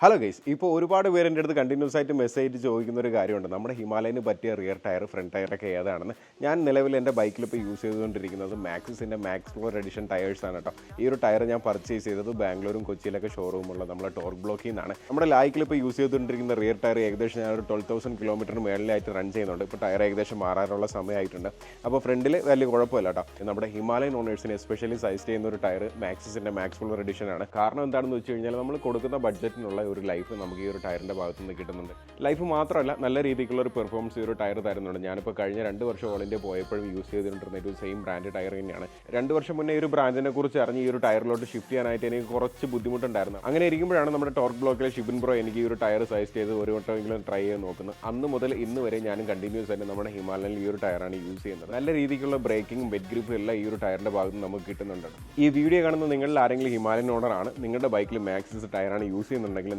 Hello guys, ഇപ്പോൾ ഒരുപാട് പേര് എൻ്റെ അടുത്ത് കണ്ടിന്യൂസ് ആയിട്ട് മെസ്സേജ് ചോദിക്കുന്ന ഒരു കാര്യമുണ്ട്. നമ്മുടെ ഹിമാലയന് പറ്റിയ റിയർ ടയർ, ഫ്രണ്ട് ടയറൊക്കെ ഏതാണെന്ന്. ഞാൻ നിലവിൽ എൻ്റെ ബൈക്കിൽ ഇപ്പോൾ യൂസ് ചെയ്തുകൊണ്ടിരിക്കുന്നത് മാക്സിസിൻ്റെ മാക്സ് ഫ്ലോർ എഡിഷൻ ടയേഴ്സാണ് കേട്ടോ. ഈ ഒരു ടയർ ഞാൻ പർച്ചേസ് ചെയ്തത് ബാംഗ്ലൂരും കൊച്ചിയിലൊക്കെ ഷോറൂമുള്ള നമ്മുടെ ടോർക്ക് ബ്ലോക്കിൽ നിന്നാണ്. നമ്മുടെ ലായ്ക്കിൽ ഇപ്പോൾ യൂസ് ചെയ്തുകൊണ്ടിരിക്കുന്ന റിയർ ടയർ ഏകദേശം ഞാൻ ഒരു 12,000 കിലോമീറ്ററിന് മേളിലായിട്ട് റൺ ചെയ്യുന്നുണ്ട്. ഇപ്പോൾ ടയർ ഏകദേശം മാറാനുള്ള സമയമായിട്ടുണ്ട്. അപ്പോൾ ഫ്രണ്ടിൽ വലിയ കുഴപ്പമില്ല കേട്ടോ. നമ്മുടെ ഹിമാലയൻ ഓണേഴ്സിനെ എസ്പെഷ്യലി സജസ്റ്റ് ചെയ്യുന്ന ഒരു ടയർ മാക്സിസിൻ്റെ മാക്സ് ഫ്ലോർ എഡിഷനാണ്. കാരണം എന്താണെന്ന് വെച്ച് കഴിഞ്ഞാൽ നമ്മൾ കൊടുക്കുന്ന ബഡ്ജറ്റിനുള്ള ഒരു ലൈഫ് നമുക്ക് ഈ ഒരു ടയറിൻ്റെ ഭാഗത്തു നിന്ന് കിട്ടുന്നുണ്ട്. ലൈഫ് മാത്രമല്ല, നല്ല രീതിക്കുള്ള ഒരു പെർഫോമൻസ് ഈ ഒരു ടയർ തരുന്നുണ്ട്. ഞാനിപ്പോൾ കഴിഞ്ഞ 2 വർഷം ഓൾ ഇന്ത്യ പോയപ്പോഴും യൂസ് ചെയ്തിട്ടുണ്ടിരുന്ന ഒരു സെയിം ബ്രാൻഡ് ടയർ തന്നെയാണ്. 2 വർഷം മുന്നേ ഈ ഒരു ബ്രാൻഡിനെ കുറിച്ച് അറിഞ്ഞ് ഈ ഒരു ടയറിലോട്ട് ഷിഫ്റ്റ് ചെയ്യാനായിട്ട് എനിക്ക് കുറച്ച് ബുദ്ധിമുട്ടുണ്ടായിരുന്നു. അങ്ങനെ ഇരിക്കുമ്പോഴാണ് നമ്മുടെ ടോർക്ക് ബ്ലോക്കിലെ ഷിബിൻ ബ്രോ എനിക്ക് ഈ ഒരു ടയർ സജസ്റ്റ് ചെയ്ത് ഒരു വട്ടമെങ്കിലും ട്രൈ ചെയ്ത് നോക്കുന്നത്. അന്ന് മുതൽ ഇന്ന് വരെ ഞാനും കണ്ടിന്യൂസ് ആയിട്ട് നമ്മുടെ ഹിമാലയനിൽ ഈ ഒരു ടയറാണ് യൂസ് ചെയ്യുന്നത്. നല്ല രീതിക്കുള്ള ബ്രേക്കിംഗ്, ബെഡ് ഗ്രിപ്പും എല്ലാം ഈ ഒരു ടയറിൻ്റെ ഭാഗത്ത് നിന്ന് നമുക്ക് കിട്ടുന്നുണ്ട്. ഈ വീഡിയോ കാണുന്ന നിങ്ങളിൽ ആരെങ്കിലും ഹിമാലയൻ ഓണറാണ്, നിങ്ങളുടെ ബൈക്കിൽ മാക്സിസ് ടയറാണ് യൂസ് ചെയ്യുന്നുണ്ടെങ്കിൽ